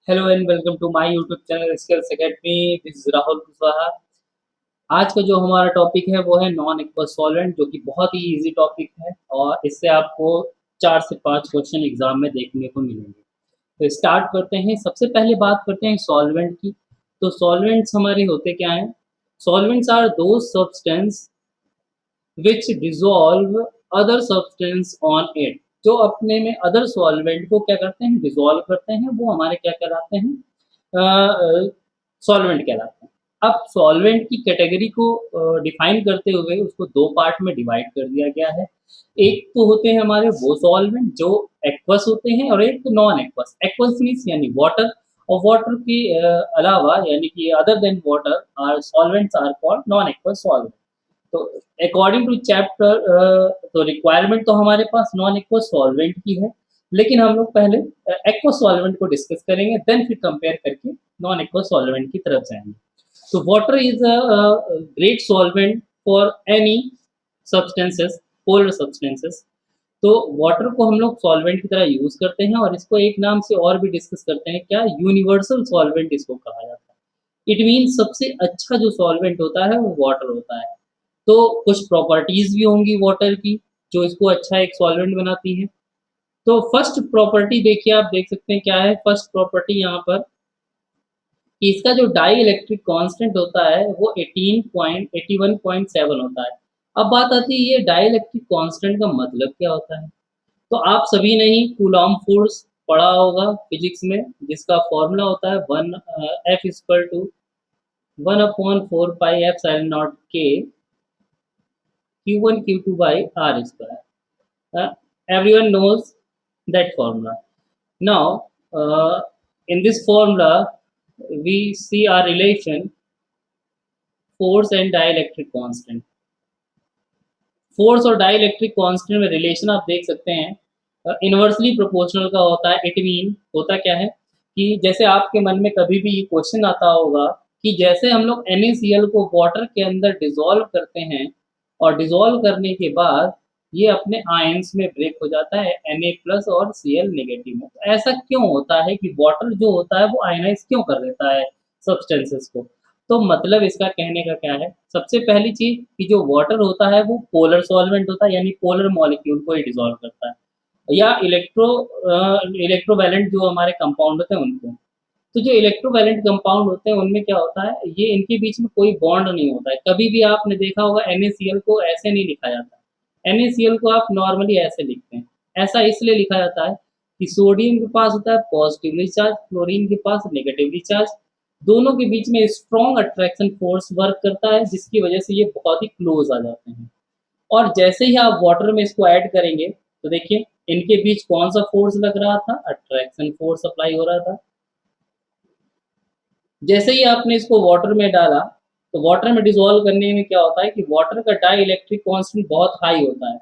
Hello and welcome to my YouTube channel skills academy. This is Rahul Kushwaha. आज का जो हमारा टॉपिक है वो है नॉन एक्वस सॉल्वेंट, जो कि बहुत ही इजी टॉपिक है और इससे आपको 4 से 5 क्वेश्चन एग्जाम में देखने को मिलेंगे। तो स्टार्ट करते हैं। सबसे पहले बात करते हैं सॉल्वेंट की। तो सॉल्वेंट्स हमारे होते क्या हैं? सॉल्वेंट्स आर दो substance which dissolve other substance on it. जो अपने में अदर सॉल्वेंट को क्या करते हैं, डिजोल्व करते हैं, वो हमारे क्या कहलाते हैं, सॉल्वेंट कहलाते हैं। अब सॉल्वेंट की कैटेगरी को डिफाइन करते हुए उसको दो पार्ट में डिवाइड कर दिया गया है। एक तो होते हैं हमारे वो सॉल्वेंट जो एक्वस होते हैं, और एक तो नॉन एक्वस। एक्वस मीन्स यानी वाटर, और वाटर के अलावा यानी कि other than water are solvents are called non aqueous solvent. तो अकॉर्डिंग टू चैप्टर, तो रिक्वायरमेंट तो हमारे पास नॉन एक्वस सॉल्वेंट की है, लेकिन हम लोग पहले एक्वस सॉल्वेंट को डिस्कस करेंगे, देन फिर कंपेयर करके नॉन एक्वस सॉल्वेंट की तरफ जाएंगे। तो water is a great solvent for any substances, polar substances. तो वाटर को हम लोग सॉल्वेंट की तरह यूज करते हैं, और इसको एक नाम से और भी डिस्कस करते हैं, क्या यूनिवर्सल सॉल्वेंट इसको कहा जाता है। इट मीन सबसे अच्छा जो सॉल्वेंट होता है वो वाटर होता है। तो कुछ प्रॉपर्टीज भी होंगी वाटर की जो इसको अच्छा एक सॉल्वेंट बनाती है। तो फर्स्ट प्रॉपर्टी देखिए, आप देख सकते हैं क्या है फर्स्ट प्रॉपर्टी यहाँ पर, कि इसका जो डाई इलेक्ट्रिक कांस्टेंट होता है वो 18.81.7 होता है। अब बात आती है ये डाई इलेक्ट्रिक कांस्टेंट का मतलब क्या होता है। तो आप सभी ने ही कूलॉम फोर्स पढ़ा होगा फिजिक्स में, जिसका फॉर्मूला होता है one F equal to 1/4 pi epsilon naught के Q1 Q2 by R square. Everyone knows that formula. Now, in this formula, we see our relation force and dielectric constant. Force और dielectric constant में relation आप देख सकते हैं inversely proportional का होता है। इट मीन होता क्या है कि जैसे आपके मन में कभी भी ये क्वेश्चन आता होगा कि जैसे हम लोग NaCl को वाटर के अंदर डिसॉल्व करते हैं, और डिसॉल्व करने के बाद ये अपने आयंस में ब्रेक हो जाता है Na प्लस और Cl नेगेटिव में। तो ऐसा क्यों होता है कि वाटर जो होता है वो आयनाइज क्यों कर देता है सब्सटेंसेस को? तो मतलब इसका कहने का क्या है, सबसे पहली चीज कि जो वाटर होता है वो पोलर सॉल्वेंट होता है, यानी पोलर मॉलिक्यूल को ही डिसॉल्व करता है, या इलेक्ट्रोवैलेंट जो हमारे कंपाउंड होते हैं उनको। तो जो इलेक्ट्रोवैलेंट कंपाउंड होते हैं उनमें क्या होता है, ये इनके बीच में कोई बॉन्ड नहीं होता है। कभी भी आपने देखा होगा NaCl को ऐसे नहीं लिखा जाता। NaCl को आप नॉर्मली ऐसे लिखते हैं। ऐसा इसलिए लिखा जाता है कि सोडियम के पास होता है पॉजिटिवली चार्ज, क्लोरीन के पास नेगेटिवली चार्ज। दोनों के बीच में स्ट्रॉन्ग अट्रैक्शन फोर्स वर्क करता है, जिसकी वजह से ये बहुत ही क्लोज आ जाते हैं। और जैसे ही आप वाटर में इसको ऐड करेंगे तो देखिए इनके बीच कौन सा फोर्स लग रहा था, अट्रैक्शन फोर्स अप्लाई हो रहा था। जैसे ही आपने इसको वाटर में डाला तो वाटर में डिसॉल्व करने में क्या होता है कि वाटर का डाई इलेक्ट्रिक कांस्टेंट बहुत हाई होता है।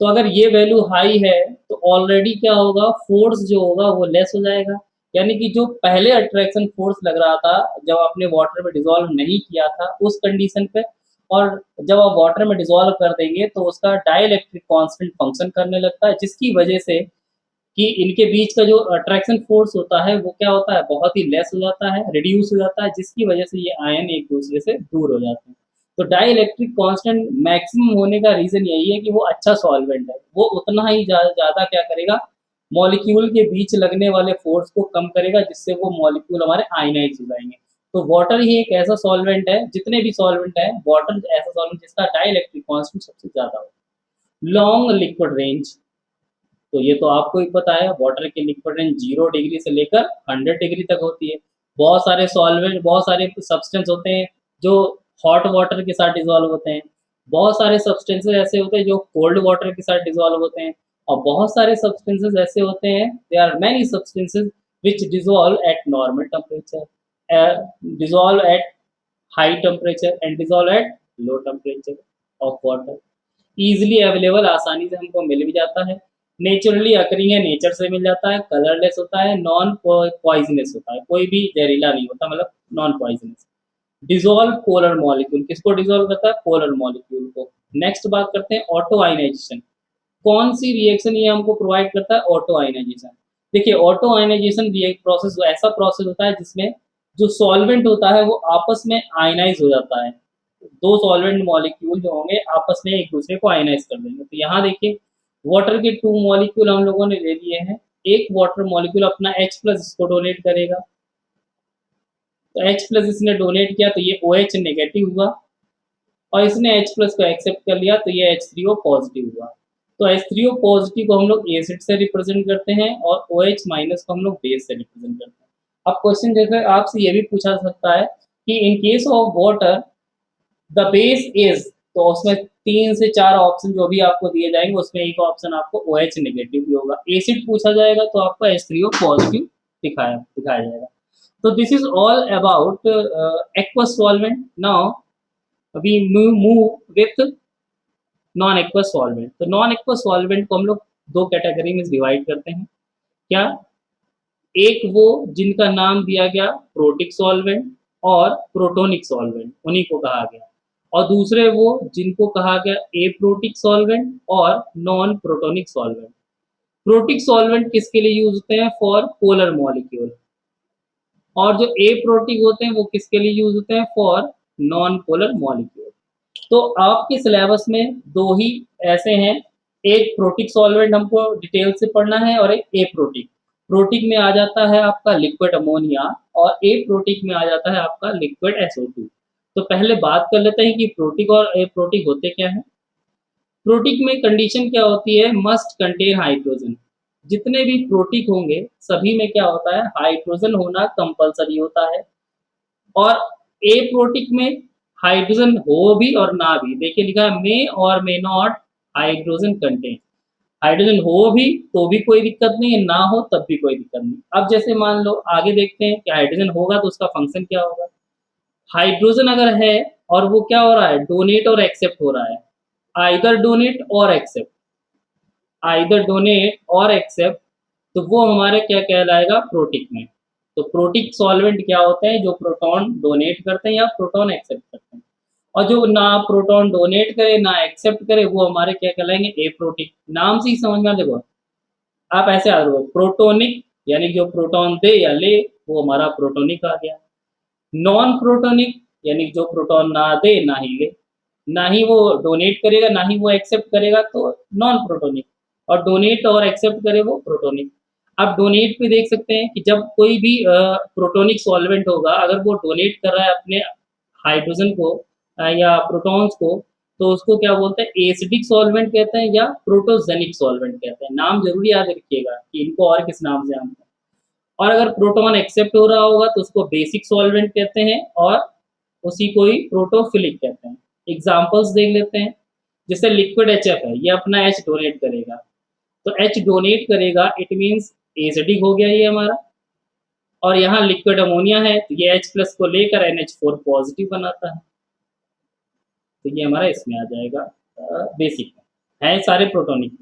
तो अगर ये वैल्यू हाई है तो ऑलरेडी क्या होगा, फोर्स जो होगा वो लेस हो जाएगा। यानी कि जो पहले अट्रैक्शन फोर्स लग रहा था जब आपने वाटर में डिसॉल्व नहीं किया था उस कंडीशन पे, और जब आप वाटर में डिसॉल्व कर देंगे तो उसका डाइलेक्ट्रिक कांस्टेंट फंक्शन करने लगता है, जिसकी वजह से कि इनके बीच का जो अट्रैक्शन फोर्स होता है वो क्या होता है, बहुत ही लेस हो जाता है, रिड्यूस हो जाता है, जिसकी वजह से ये आयन एक दूसरे से दूर हो जाते हैं। तो डाई इलेक्ट्रिक कॉन्स्टेंट मैक्सिमम होने का रीजन यही है कि वो अच्छा सॉल्वेंट है, वो उतना ही ज़्यादा क्या करेगा, मॉलिक्यूल के बीच लगने वाले फोर्स को कम करेगा, जिससे वो मॉलिक्यूल हमारे आयनाइज हो जाएंगे। तो वाटर ही एक ऐसा सॉल्वेंट है, जितने भी सॉल्वेंट है वाटर ऐसा सॉल्वेंट जिसका डाई इलेक्ट्रिक कॉन्स्टेंट सबसे ज़्यादा हो। लॉन्ग लिक्विड रेंज, तो ये तो आपको ही पता है, वाटर की लिक्विड रेंज 0 डिग्री से लेकर 100 डिग्री तक होती है। बहुत सारे सॉल्वेंट, बहुत सारे सब्सटेंस होते हैं जो हॉट वाटर के साथ डिजॉल्व होते हैं। बहुत सारे सब्सटेंसेस ऐसे होते हैं जो कोल्ड वाटर के साथ डिजॉल्व होते हैं। और बहुत सारे सब्सटेंसेस ऐसे होते हैं, they are many substances which dissolve at normal temperature, dissolve at high temperature and dissolve at low temperature of water. Easily available, आसानी से हमको मिल भी जाता है। नेचुरली अकरिंग है, नेचर से मिल जाता है, कलरलेस होता है, नॉन पॉइजनस होता है, कोई भी जहरीला नहीं होता, मतलब non poisonous. Dissolve polar molecule, किसको डिजोल्व करता है, पोलर मॉलिक्यूल को। नेक्स्ट बात करते हैं ऑटो आयनाइजेशन। कौन सी रिएक्शन ये हमको प्रोवाइड करता है, ऑटो आयनाइजेशन। देखिए ऑटो आयनाइजेशन रिएक्ट प्रोसेस ऐसा प्रोसेस होता है जिसमें जो सॉल्वेंट होता है वो आपस में आयनाइज हो जाता है। दो सॉल्वेंट मॉलिक्यूल जो होंगे आपस में एक दूसरे को आयनाइज कर देंगे। तो यहाँ देखिए वाटर के 2 मॉलिक्यूल हम लोगों ने ले लिए हैं। एक वाटर मॉलिक्यूल अपना H प्लस इसको डोनेट करेगा, तो H प्लस इसने डोनेट किया तो ये OH नेगेटिव हुआ, और इसने H प्लस को एक्सेप्ट कर लिया तो ये H3O पॉजिटिव हुआ। तो H3O पॉजिटिव को हम लोग एसिड से रिप्रेजेंट करते हैं और OH माइनस को हम लोग बेस से रिप्रेजेंट करते हैं। अब क्वेश्चन जैसे आपसे ये भी पूछा सकता है कि in case of water the base is, तो उसमें 3 से 4 ऑप्शन जो भी आपको दिए जाएंगे उसमें एक ऑप्शन आपको OH नेगेटिव भी होगा। एसिड पूछा जाएगा तो आपको H3O पॉजिटिव दिखाया जाएगा। तो this is all about aqueous solvent. Now we move with non aqueous solvent. तो नॉन एक्वस सॉल्वेंट को हम लोग दो कैटेगरी में डिवाइड करते हैं। क्या? एक वो जिनका नाम दिया गया प्रोटिक सॉल्वेंट और प्रोटोनिक सॉल्वेंट, उन्हीं को कहा गया। और दूसरे वो जिनको कहा गया एप्रोटिक सॉल्वेंट और non protonic solvent. Protic solvent किसके लिए यूज होते हैं? For polar molecule. और जो एप्रोटिक होते हैं वो किसके लिए यूज होते हैं? For non polar molecule. तो आपके सिलेबस में दो ही ऐसे हैं, एक प्रोटिक सॉल्वेंट हमको डिटेल से पढ़ना है और एक एप्रोटिक। प्रोटिक में आ जाता है आपका लिक्विड अमोनिया और एप्रोटिक में आ जाता है आपका लिक्विड SO2। तो पहले बात कर लेते हैं कि प्रोटिक और एप्रोटिक होते क्या है। प्रोटिक में कंडीशन क्या होती है? Must contain hydrogen. जितने भी प्रोटिक होंगे सभी में क्या होता है? हाइड्रोजन होना कंपलसरी होता है। और एप्रोटिक में हाइड्रोजन हो भी और ना भी, देखिए लिखा है मे और may not hydrogen contain. Hydrogen हो भी तो भी कोई दिक्कत नहीं है, ना हो तब भी कोई दिक्कत नहीं। अब जैसे मान लो आगे देखते हैं कि हाइड्रोजन होगा तो उसका फंक्शन क्या होगा। हाइड्रोजन अगर है और वो क्या हो रहा है? डोनेट और एक्सेप्ट हो रहा है। आइदर डोनेट और एक्सेप्ट, आइदर डोनेट और एक्सेप्ट, तो वो हमारे क्या कहलाएगा? प्रोटिक में। तो प्रोटिक सॉल्वेंट क्या होते हैं? जो प्रोटॉन डोनेट करते हैं या प्रोटॉन एक्सेप्ट करते हैं। और जो ना प्रोटॉन डोनेट करे ना एक्सेप्ट करे वो हमारे क्या कहलाएंगे? एप्रोटिक। नाम से ही समझ में, देखो आप ऐसे आ रहे हो, प्रोटोनिक यानी जो प्रोटॉन दे या ले वो हमारा प्रोटोनिक आ गया। नॉन प्रोटोनिक यानी जो प्रोटॉन ना दे ना ही ले, ना ही वो डोनेट करेगा ना ही वो एक्सेप्ट करेगा, तो नॉन प्रोटोनिक। और डोनेट और एक्सेप्ट करे वो प्रोटोनिक। आप डोनेट पे देख सकते हैं कि जब कोई भी प्रोटोनिक सॉल्वेंट होगा अगर वो डोनेट कर रहा है अपने हाइड्रोजन को या प्रोटॉन्स को, तो उसको क्या बोलते हैं? एसिडिक सॉल्वेंट कहते हैं या प्रोटोजेनिक सॉल्वेंट कहते हैं। नाम जरूर याद रखिएगा कि इनको और किस नाम से जानते हैं। और अगर प्रोटॉन एक्सेप्ट हो रहा होगा तो उसको बेसिक सॉल्वेंट कहते हैं और उसी को ही प्रोटोफिलिक कहते हैं। एग्जांपल्स देख लेते हैं। जैसे लिक्विड HF है, ये अपना H डोनेट करेगा, तो H डोनेट करेगा इट मीन्स एसिडिक हो गया ये हमारा। और यहाँ लिक्विड अमोनिया है तो ये H प्लस को लेकर NH4 पॉजिटिव बनाता है, तो ये हमारा इसमें आ जाएगा बेसिक में। है सारे प्रोटोनिक।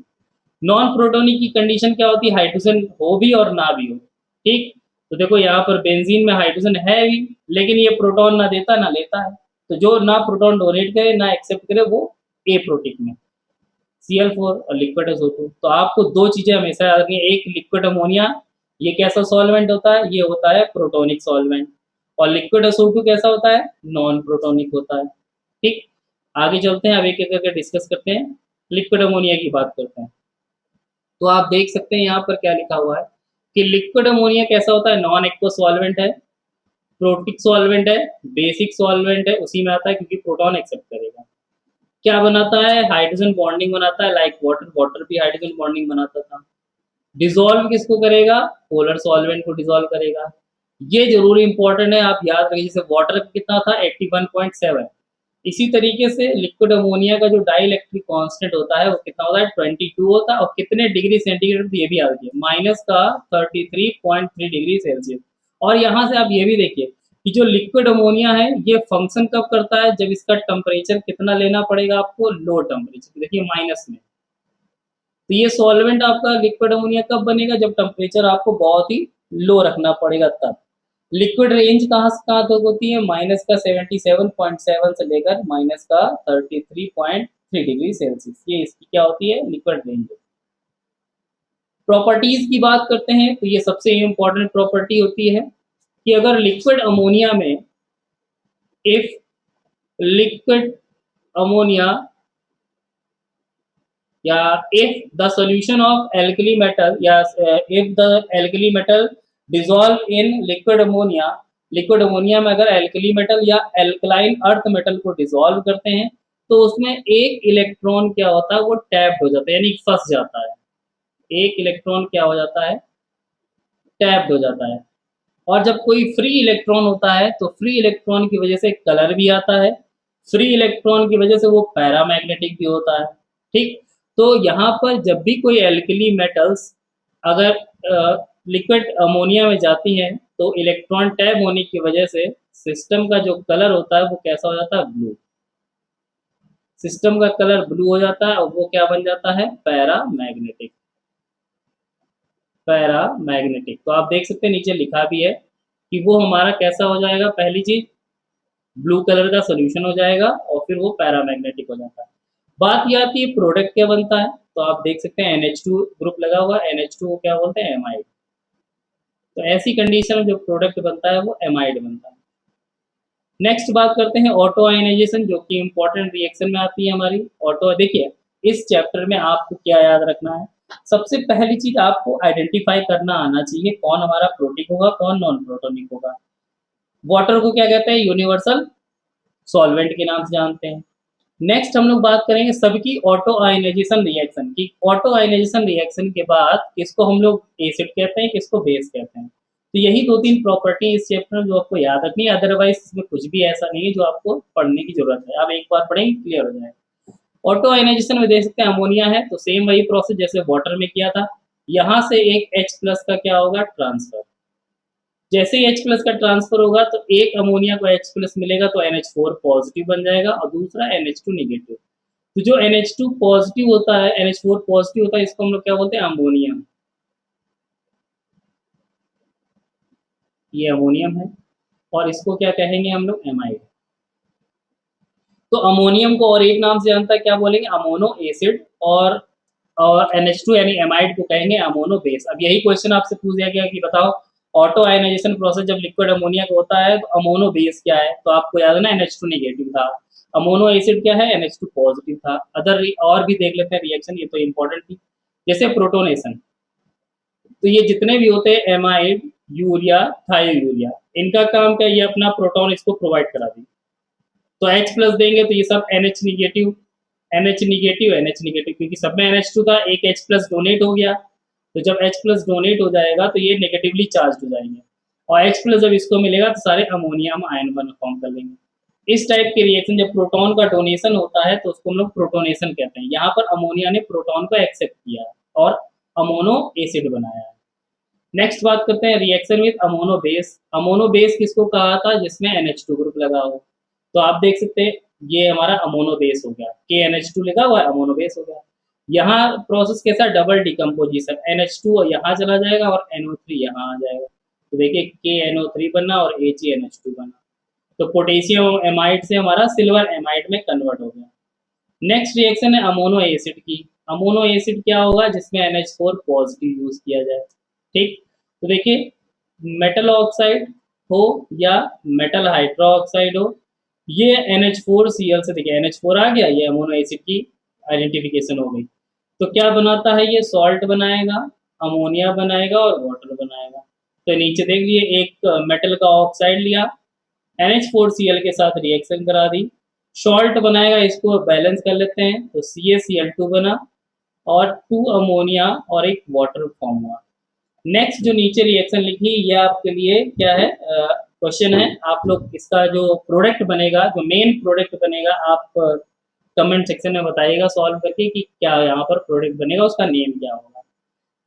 नॉन प्रोटोनिक की कंडीशन क्या होती है? हाइड्रोजन हो भी और ना भी हो। ठीक, तो देखो यहाँ पर बेंजीन में हाइड्रोजन है भी लेकिन ये प्रोटॉन ना देता ना लेता है, तो जो ना प्रोटॉन डोनेट करे ना एक्सेप्ट करे वो एप्रोटिक में। Cl4 और लिक्विड SO2। तो आपको दो चीजें हमेशा याद रखनी है, एक लिक्विड अमोनिया ये कैसा सॉल्वेंट होता है? ये होता है प्रोटोनिक सॉल्वेंट। और लिक्विड SO2 कैसा होता है? नॉन प्रोटोनिक होता है। ठीक, आगे चलते हैं, अब एक एक करके डिस्कस करते हैं। लिक्विड अमोनिया की बात करते हैं। तो आप देख सकते हैं यहाँ पर क्या लिखा हुआ है कि लिक्विड अमोनिया कैसा होता है? नॉन एक्वस सॉल्वेंट है, प्रोटिक सॉल्वेंट है, बेसिक सॉल्वेंट है, उसी में आता है क्योंकि प्रोटॉन एक्सेप्ट करेगा। क्या बनाता है? हाइड्रोजन बॉन्डिंग बनाता है, लाइक वाटर। वाटर भी हाइड्रोजन बॉन्डिंग बनाता था। डिसॉल्व किसको करेगा? पोलर सॉल्वेंट को डिसॉल्व करेगा। ये जरूरी इंपॉर्टेंट है, आप याद रखिए। जैसे वाटर कितना था? 81.7। इसी तरीके से लिक्विड अमोनिया का जो डाइलेक्ट्रिक कांस्टेंट होता है वो कितना होता है? 22 होता है। और कितने डिग्री सेंटीग्रेड? ये भी याद रखिए, माइनस का 33.3 डिग्री सेल्सियस। और यहाँ से आप ये भी देखिए कि जो लिक्विड अमोनिया है ये फंक्शन कब करता है? जब इसका टेम्परेचर कितना लेना पड़ेगा आपको? लो टेम्परेचर, देखिए माइनस में। तो ये सॉल्वेंट आपका लिक्विड अमोनिया कब बनेगा? जब टेम्परेचर आपको बहुत ही लो रखना पड़ेगा तब। लिक्विड रेंज कहाँ से कहाँ तक होती है? माइनस का 77.7 से लेकर माइनस का 33.3 डिग्री सेल्सियस, ये इसकी क्या होती है? Liquid range. प्रॉपर्टीज की बात करते हैं तो ये सबसे इंपॉर्टेंट प्रॉपर्टी होती है कि अगर लिक्विड अमोनिया में, इफ लिक्विड अमोनिया या if the solution of alkali metal या if the alkali metal dissolve in liquid ammonia में अगर alkali metal या alkaline earth metal को dissolve करते हैं तो उसमें एक इलेक्ट्रॉन क्या होता है, वो टैप्ड हो जाता है, यानी फंस जाता है। एक इलेक्ट्रॉन क्या हो जाता है, टैप्ड हो जाता है। और जब कोई फ्री इलेक्ट्रॉन होता है तो फ्री इलेक्ट्रॉन की वजह से कलर भी आता है, फ्री इलेक्ट्रॉन की वजह से वो पैरामैग्नेटिक भी होता है। ठीक, तो यहाँ पर जब भी कोई एल्कली मेटल्स अगर लिक्विड अमोनिया में जाती हैं तो इलेक्ट्रॉन टैप होने की वजह से सिस्टम का जो कलर होता है वो कैसा हो जाता है, ब्लू। सिस्टम का कलर ब्लू हो जाता है और वो क्या बन जाता है, पैरामैग्नेटिक। पैरामैग्नेटिक, तो आप देख सकते हैं नीचे लिखा भी है कि वो हमारा कैसा हो जाएगा, पहली चीज ब्लू कलर का सोल्यूशन हो जाएगा और फिर वो पैरामैग्नेटिक हो जाता है। बात ये आती है प्रोडक्ट क्या बनता है, तो आप देख सकते हैं NH2 ग्रुप लगा हुआ है, NH2 को क्या बोलते हैं, एमाइड। तो ऐसी कंडीशन में जो प्रोडक्ट बनता है वो एमाइड बनता है। नेक्स्ट बात करते हैं ऑटो आयनाइजेशन, जो कि इंपॉर्टेंट रिएक्शन में आती है हमारी। ऑटो, देखिए इस चैप्टर में आपको क्या याद रखना है, सबसे पहली चीज आपको आइडेंटिफाई करना आना चाहिए कौन हमारा प्रोटिक होगा, कौन नॉन प्रोटोनिक होगा। वाटर को क्या कहते हैं, यूनिवर्सल सॉल्वेंट के नाम से जानते हैं। नेक्स्ट हम लोग बात करेंगे सबकी ऑटो आयनाइजेशन रिएक्शन की। ऑटो आयनाइजेशन रिएक्शन के बाद किसको हम लोग एसिड कहते हैं, किसको बेस कहते हैं। तो यही दो तीन प्रॉपर्टी इस चैप्टर में जो आपको याद रखनी है, अदरवाइज इसमें कुछ भी ऐसा नहीं है जो आपको पढ़ने की जरूरत है, आप एक बार पढ़ेंगे क्लियर हो जाएगा। ऑटो आयनाइजेशन में देख सकते हैं अमोनिया है तो सेम वही प्रोसेस जैसे वाटर में किया था, यहाँ से एक H+ का क्या होगा, ट्रांसफर। जैसे ही H+ का ट्रांसफर होगा तो एक अमोनिया को H+ मिलेगा तो NH4 पॉजिटिव बन जाएगा और दूसरा NH2 नेगेटिव। तो जो NH2 पॉजिटिव होता है, NH4 पॉजिटिव होता है, इसको हम लोग क्या बोलते हैं, अमोनियम। ये अमोनियम है और इसको क्या कहेंगे हम लोग, एमाइड। तो अमोनियम को और एक नाम से जानता है, क्या बोलेंगे, अमोनो एसिड। और NH2 यानी एमाइड को कहेंगे अमोनो बेस। अब यही क्वेश्चन आपसे पूछ दिया गया कि बताओ ऑटो आयनाइजेशन प्रोसेस जब लिक्विड अमोनिया का होता है तो अमोनो बेस क्या है, तो आपको याद है ना, NH2 नेगेटिव था। अमोनो एसिड क्या है, NH2 पॉजिटिव था। अदर और भी देख लेते हैं रिएक्शन, ये तो इंपॉर्टेंट थी। जैसे प्रोटोनेशन, तो ये जितने भी होते हैं एमाइड, यूरिया, थायोयूरिया, इनका काम क्या है, ये अपना प्रोटॉन इसको प्रोवाइड करा दें। तो H+ देंगे तो ये सब NH negative, NH negative, NH negative, क्योंकि सब में NH2 था, एक H+ डोनेट हो गया। तो जब H+ डोनेट हो जाएगा तो ये नेगेटिवली चार्ज हो जाएंगे और H+ जब इसको मिलेगा तो सारे अमोनियम आयन बन फॉर्म कर लेंगे। इस टाइप के रिएक्शन जब प्रोटॉन का डोनेशन होता है तो उसको हम लोग प्रोटोनेशन कहते हैं। यहाँ पर अमोनिया ने प्रोटॉन को एक्सेप्ट किया और अमोनो एसिड बनाया है। नेक्स्ट बात करते हैं रिएक्शन विद अमोनो बेस। अमोनो बेस किसको कहा था, जिसमें NH2 ग्रुप लगा हो। तो आप देख सकते हैं ये हमारा अमोनो बेस हो गया, KNH2 लिखा हुआ है, अमोनो बेस हो गया। यहाँ प्रोसेस कैसा, डबल डिकम्पोजिशन, NH2 यहाँ चला जाएगा और NO3 यहाँ आ जाएगा। तो देखिए KNO3 बना और HNH2 बना। तो पोटेशियम एमाइड से हमारा सिल्वर एमाइड में कन्वर्ट हो गया। नेक्स्ट रिएक्शन है अमोनो एसिड की। अमोनो एसिड क्या होगा, जिसमें NH4 पॉजिटिव यूज किया जाए। ठीक, तो देखिए मेटल ऑक्साइड हो या मेटल हाइड्रोक्साइड हो, ये NH4Cl से, देखिए NH4 आ गया, ये अमोनो एसिड की आइडेंटिफिकेशन हो गई। तो क्या बनाता है, ये सॉल्ट बनाएगा, अमोनिया बनाएगा और वाटर बनाएगा। तो नीचे देख लिए एक मेटल का ऑक्साइड लिया, NH4Cl के साथ रिएक्शन करा दी, सॉल्ट बनाएगा, इसको बैलेंस कर लेते हैं तो CaCl2 बना और 2 अमोनिया और एक वाटर फॉर्म हुआ। नेक्स्ट जो नीचे रिएक्शन लिखी ये आपके लिए क्या है, क्वेश्चन है। आप लोग इसका जो प्रोडक्ट बनेगा, जो मेन प्रोडक्ट बनेगा, आप कमेंट सेक्शन में बताइएगा सॉल्व करके कि क्या यहाँ पर प्रोडक्ट बनेगा, उसका नेम क्या होगा।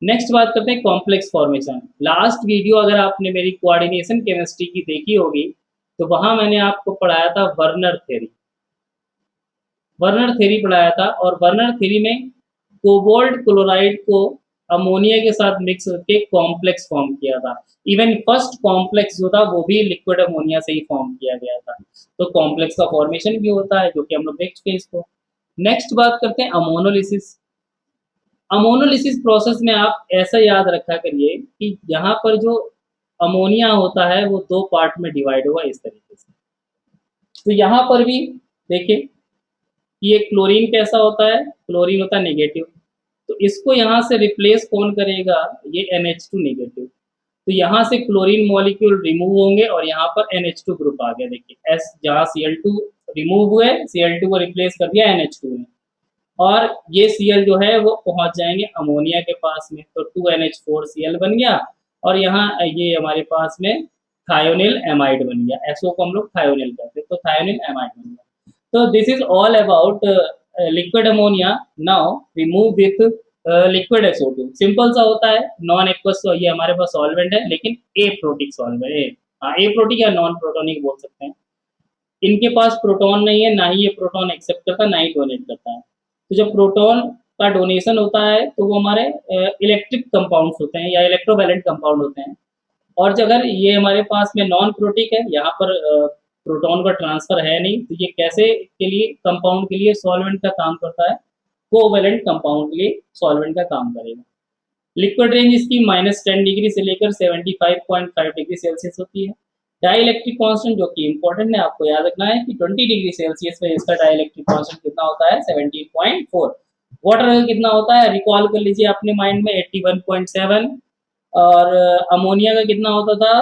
नेक्स्ट बात करते हैं कॉम्प्लेक्स फॉर्मेशन। लास्ट वीडियो अगर आपने मेरी कोऑर्डिनेशन केमिस्ट्री की देखी होगी तो वहां मैंने आपको पढ़ाया था वर्नर थ्योरी। वर्नर थ्योरी पढ़ाया था और वर्नर थ्योरी में कोबाल्ट क्लोराइड को अमोनिया के साथ मिक्स करके कॉम्प्लेक्स फॉर्म किया था। इवन फर्स्ट कॉम्प्लेक्स जो था वो भी लिक्विड अमोनिया से ही फॉर्म किया गया था। तो कॉम्प्लेक्स का फॉर्मेशन भी होता है, जो कि हम लोग देख चुके हैं इसको। नेक्स्ट बात करते हैं अमोनोलिसिस। अमोनोलिसिस प्रोसेस में आप ऐसा याद रखा करिए कि यहाँ पर जो अमोनिया होता है वो दो पार्ट में डिवाइड हुआ इस तरीके से। तो यहाँ पर भी देखिए ये क्लोरीन कैसा होता है, क्लोरीन होता है नेगेटिव, तो इसको यहाँ से रिप्लेस कौन करेगा, ये NH2 नेगेटिव। तो यहाँ से क्लोरीन मॉलिक्यूल रिमूव होंगे और यहाँ पर NH2 ग्रुप आ गया। देखिए S जहाँ Cl2 रिमूव हुए, Cl2 को रिप्लेस कर दिया NH2 ने, और ये Cl जो है वो पहुंच जाएंगे अमोनिया के पास में, तो 2NH4Cl बन गया, और यहाँ ये हमारे पास में थायोनिल एमाइड बन गया। SO को हम लोग थायोनिल कहते हैं, तो थायोनिल एमाइड बन गया। So this is all about liquid ammonia. Now we move with liquid SO2. Simple सा होता है, नॉन एक्वस, तो ये हमारे पास सॉल्वेंट है लेकिन एप्रोटिक सॉल्वेंट है। हाँ, एप्रोटिक या नॉन प्रोटोनिक बोल सकते हैं। इनके पास प्रोटॉन नहीं है, ना ही ये प्रोटॉन एक्सेप्ट करता, ना ही डोनेट करता है। तो जब प्रोटॉन का डोनेशन होता है तो वो हमारे इलेक्ट्रिक कंपाउंड्स होते हैं या इलेक्ट्रोवैलेंट कंपाउंड होते हैं। और अगर ये हमारे पास में नॉन प्रोटिक है, यहाँ पर प्रोटॉन का ट्रांसफर है नहीं, तो ये कैसे के लिए कंपाउंड के लिए सॉल्वेंट का काम करता है, कोवैलेंट कंपाउंड के लिए सॉल्वेंट का काम करेगा। लिक्विड रेंज इसकी -10 डिग्री से लेकर 75.5 डिग्री सेल्सियस होती है। डाई इलेक्ट्रिक कॉन्स्टेंट जो कि इंपॉर्टेंट है, आपको याद रखना है कि 20 डिग्री सेल्सियस में इसका डाई इलेक्ट्रिक कॉन्स्टेंट कितना होता है, 17.4। वाटर का कितना होता है, रिकॉल कर लीजिए अपने माइंड में, 81.7। और अमोनिया का कितना होता था,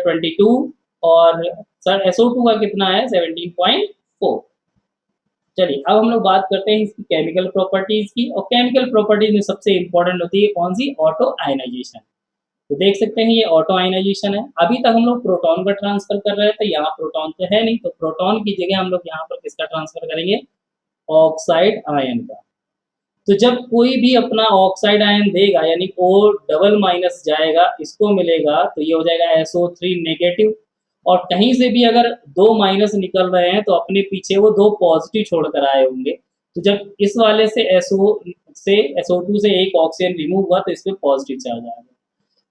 22। और सर SO2 का कितना है, 17.4। चलिए अब हम लोग बात करते हैं इसकी केमिकल प्रॉपर्टीज की, और केमिकल प्रॉपर्टीज में सबसे इंपॉर्टेंट होती है कौन सी, ऑटो आयनाइजेशन। तो देख सकते हैं ये ऑटो आयनाइजेशन है। अभी तक हम लोग प्रोटॉन का ट्रांसफर कर रहे थे, यहाँ प्रोटॉन तो है नहीं, तो प्रोटॉन की जगह हम लोग यहाँ पर किसका ट्रांसफर करेंगे, ऑक्साइड आयन का। तो जब कोई भी अपना ऑक्साइड आयन देगा, यानी O डबल माइनस जाएगा, इसको मिलेगा, तो ये हो जाएगा SO3 नेगेटिव। और कहीं से भी अगर 2 माइनस निकल रहे हैं तो अपने पीछे वो 2 पॉजिटिव छोड़कर आए होंगे। तो जब इस वाले से SO2 से एक ऑक्सीजन रिमूव हुआ तो इस पर पॉजिटिव चार्ज आएगा।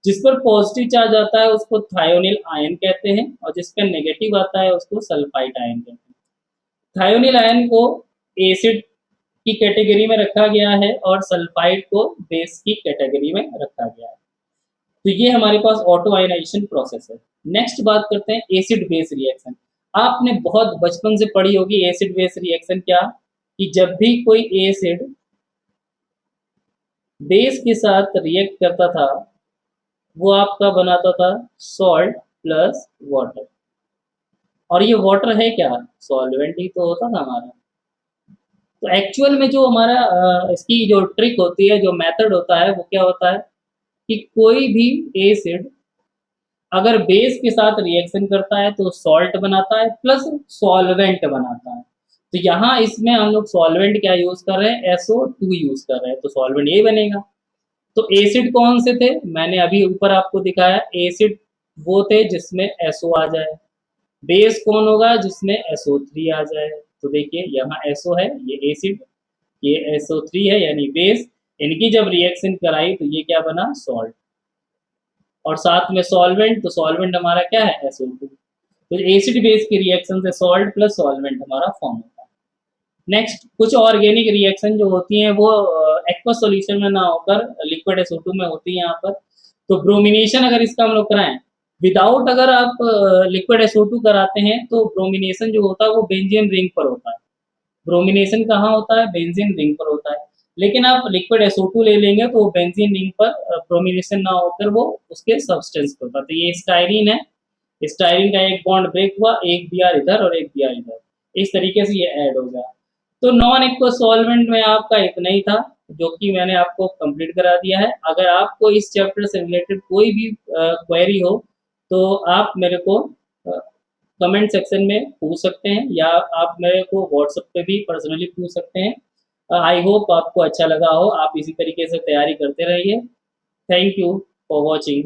जिस पर पॉजिटिव चार्ज आता है उसको थायोनिल आयन कहते हैं, और जिस पर नेगेटिव आता है उसको सल्फाइड आयन कहते हैं। थायोनिल आयन को एसिड की कैटेगरी में रखा गया है और सल्फाइड को बेस की कैटेगरी में रखा गया है। तो ये हमारे पास ऑटो आयनाइजेशन प्रोसेस है। नेक्स्ट बात करते हैं एसिड बेस रिएक्शन। आपने बहुत बचपन से पढ़ी होगी एसिड बेस रिएक्शन क्या, कि जब भी कोई एसिड बेस के साथ रिएक्ट करता था वो आपका बनाता था सॉल्ट प्लस वाटर। और ये वाटर है क्या, सॉल्वेंट ही तो होता था हमारा। तो एक्चुअल में जो हमारा इसकी जो ट्रिक होती है, जो मेथड होता है, वो क्या होता है कि कोई भी एसिड अगर बेस के साथ रिएक्शन करता है तो सॉल्ट बनाता है प्लस सॉल्वेंट बनाता है। तो यहाँ इसमें हम लोग सॉल्वेंट क्या यूज कर रहे हैं, SO2 यूज कर रहे हैं, तो सॉल्वेंट ये बनेगा। तो एसिड कौन से थे, मैंने अभी ऊपर आपको दिखाया, एसिड वो थे जिसमें SO आ जाए। बेस कौन होगा, जिसमें SO3 आ जाए। तो देखिए यहाँ SO है, ये एसिड, ये SO3 है यानी बेस। इनकी जब रिएक्शन कराई तो ये क्या बना, सॉल्ट, और साथ में सॉल्वेंट, तो सॉल्वेंट हमारा क्या है, SO2। तो एसिड बेस की रिएक्शन से सॉल्ट प्लस सॉल्वेंट हमारा फॉर्म होता है। नेक्स्ट कुछ ऑर्गेनिक रिएक्शन जो होती हैं वो एक्वस सॉल्यूशन में ना होकर लिक्विड SO2 में होती है यहाँ पर। तो ब्रोमिनेशन अगर इसका हम लोग कराएं विदाउट, अगर आप लिक्विड SO2 कराते हैं तो ब्रोमिनेशन जो होता है वो बेंजीन रिंग पर होता है। ब्रोमिनेशन कहाँ होता है, बेंजीन रिंग पर होता है। लेकिन आप लिक्विड SO2 ले लेंगे तो बेंजीन रिंग पर ब्रोमिनेशन ना होकर वो उसके सब्सटेंस पर होता है। तो ये स्टाइरिन है, स्टाइरिन का एक बॉन्ड ब्रेक हुआ, एक Br इधर और एक Br इधर, इस तरीके से ये ऐड हो गया। तो नॉन एक्वस सॉल्वेंट में आपका इतना ही था जो कि मैंने आपको कंप्लीट करा दिया है। अगर आपको इस चैप्टर से रिलेटेड कोई भी क्वेरी हो तो आप मेरे को कमेंट सेक्शन में पूछ सकते हैं, या आप मेरे को व्हाट्सएप पे भी पर्सनली पूछ सकते हैं। आई होप आपको अच्छा लगा हो, आप इसी तरीके से तैयारी करते रहिए। Thank you for watching.